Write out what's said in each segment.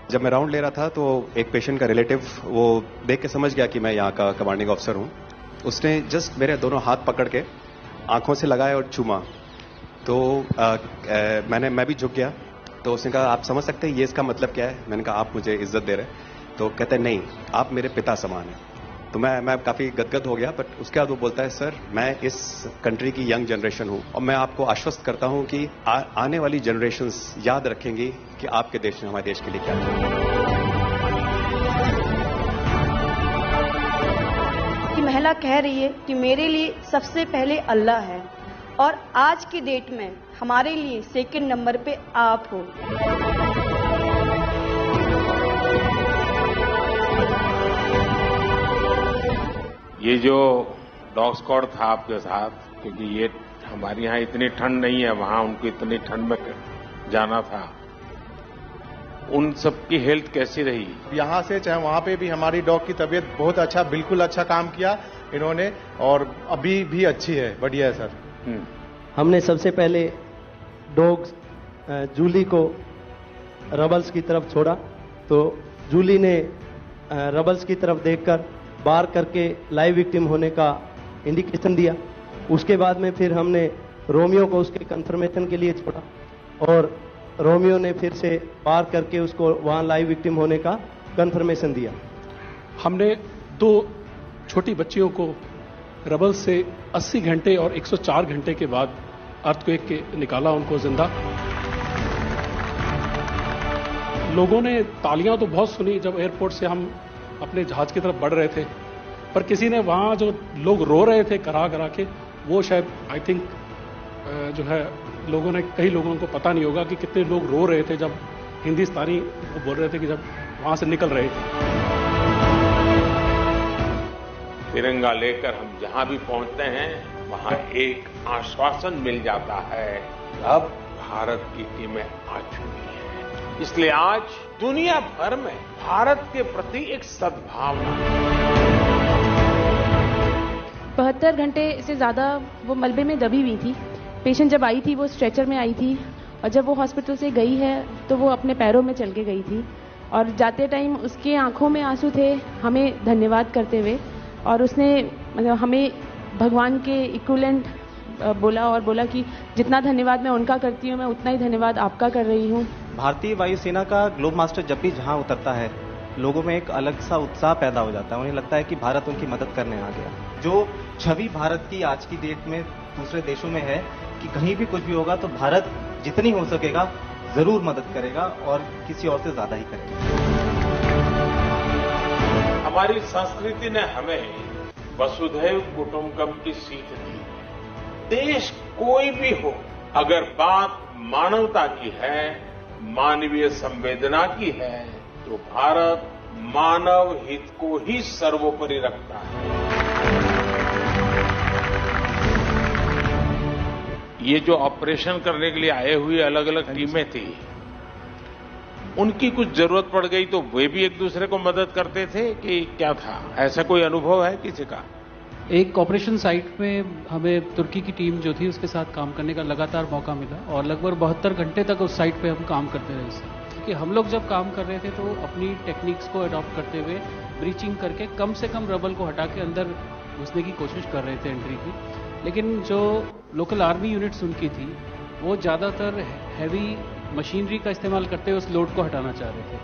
जब मैं राउंड ले रहा था तो एक पेशेंट का रिलेटिव वो देख के समझ गया कि मैं यहाँ का कमांडिंग ऑफिसर हूँ। उसने जस्ट मेरे दोनों हाथ पकड़ के आंखों से लगाया और चूमा। तो मैं भी झुक गया। तो उसने कहा आप समझ सकते हैं ये इसका मतलब क्या है? मैंने कहा आप मुझे इज्जत दे रहे हैं। तो कहते हैं नहीं, आप मेरे पिता समान हैं। तो मैं काफी गदगद हो गया। बट उसके बाद वो बोलता है सर मैं इस कंट्री की यंग जनरेशन हूं और मैं आपको आश्वस्त करता हूं कि आने वाली जनरेशंस याद रखेंगी कि आपके देश ने हमारे देश के लिए क्या किया। कि महिला कह रही है कि मेरे लिए सबसे पहले अल्लाह है और आज की डेट में हमारे लिए सेकंड नंबर पे आप हो। ये जो डॉग स्क्वाड था आपके साथ, क्योंकि ये हमारे यहाँ इतनी ठंड नहीं है, वहां उनको इतनी ठंड में जाना था, उन सबकी हेल्थ कैसी रही? यहाँ से चाहे वहाँ पे भी हमारी डॉग की तबीयत बहुत अच्छा, बिल्कुल अच्छा काम किया इन्होंने और अभी भी अच्छी है, बढ़िया है सर। हमने सबसे पहले डॉग जूली को रबल्स की तरफ छोड़ा तो जूली ने रबल्स की तरफ देखकर बार करके लाइव विक्टिम होने का इंडिकेशन दिया। उसके बाद में फिर हमने रोमियो को उसके कंफर्मेशन के लिए छोड़ा और रोमियो ने फिर से बार करके उसको वहां लाइव विक्टिम होने का कंफर्मेशन दिया। हमने 2 छोटी बच्चियों को रबल से 80 घंटे और 104 घंटे के बाद अर्थक्वेक के निकाला उनको जिंदा। लोगों ने तालियां तो बहुत सुनी जब एयरपोर्ट से हम अपने जहाज की तरफ बढ़ रहे थे, पर किसी ने वहां जो लोग रो रहे थे करा करा के, वो शायद आई थिंक जो है लोगों ने, कई लोगों को पता नहीं होगा कि कितने लोग रो रहे थे जब हिंदुस्तानी वो बोल रहे थे कि जब वहां से निकल रहे थे। तिरंगा लेकर हम जहां भी पहुंचते हैं वहां एक आश्वासन मिल जाता है, अब भारत की टीमें आ चुकी हैं। इसलिए आज दुनिया भर में भारत के प्रति एक सद्भावना। 72 घंटे से ज्यादा वो मलबे में दबी हुई थी। पेशेंट जब आई थी वो स्ट्रेचर में आई थी और जब वो हॉस्पिटल से गई है तो वो अपने पैरों में चल के गई थी और जाते टाइम उसके आंखों में आंसू थे हमें धन्यवाद करते हुए, और उसने मतलब हमें भगवान के इक्विवेलेंट बोला और बोला कि जितना धन्यवाद मैं उनका करती हूँ मैं उतना ही धन्यवाद आपका कर रही हूँ। भारतीय वायुसेना का ग्लोब मास्टर जब भी जहां उतरता है लोगों में एक अलग सा उत्साह पैदा हो जाता है। उन्हें लगता है कि भारत उनकी मदद करने आ गया। जो छवि भारत की आज की डेट में दूसरे देशों में है कि कहीं भी कुछ भी होगा तो भारत जितनी हो सकेगा जरूर मदद करेगा और किसी और से ज्यादा ही करेगा। हमारी संस्कृति ने हमें वसुधैव कुटुंबकम की सीख दी। देश कोई भी हो, अगर बात मानवता की है, मानवीय संवेदना की है, तो भारत मानव हित को ही सर्वोपरि रखता है। ये जो ऑपरेशन करने के लिए आए हुए अलग अलग टीमें थी, उनकी कुछ जरूरत पड़ गई तो वे भी एक दूसरे को मदद करते थे कि क्या था? ऐसा कोई अनुभव है किसी का? एक ऑपरेशन साइट में हमें तुर्की की टीम जो थी उसके साथ काम करने का लगातार मौका मिला और लगभग 72 घंटे तक उस साइट पे हम काम करते रहे। कि हम लोग जब काम कर रहे थे तो अपनी टेक्निक्स को अडॉप्ट करते हुए ब्रीचिंग करके कम से कम रबल को हटा के अंदर घुसने की कोशिश कर रहे थे एंट्री की। लेकिन जो लोकल आर्मी यूनिट्स उनकी थी वो ज़्यादातर हैवी मशीनरी का इस्तेमाल करते हुए उस लोड को हटाना चाह रहे थे।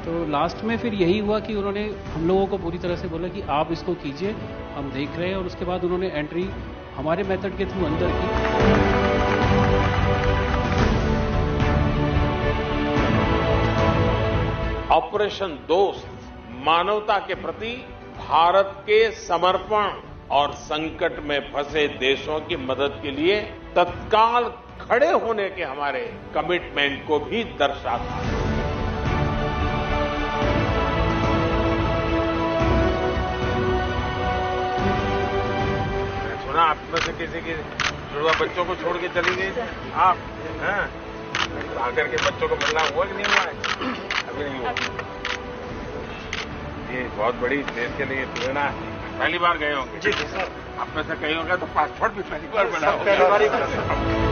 तो लास्ट में फिर यही हुआ कि उन्होंने हम लोगों को पूरी तरह से बोला कि आप इसको कीजिए, हम देख रहे हैं, और उसके बाद उन्होंने एंट्री हमारे मेथड के थ्रू अंदर की। ऑपरेशन दोस्त मानवता के प्रति भारत के समर्पण और संकट में फंसे देशों की मदद के लिए तत्काल खड़े होने के हमारे कमिटमेंट को भी दर्शाता है। सुना आप में से किसी की जुड़वा बच्चों को छोड़ के चली गई थी आप, हैं? आकर के बच्चों को मिलना हुआ कि नहीं हुआ है? अभी नहीं हुआ। ये बहुत बड़ी देश के लिए प्रेरणा है। पहली बार गए होंगे? जी सर। आप में से कई होंगे तो पासपोर्ट भी पहली बार बना होगा।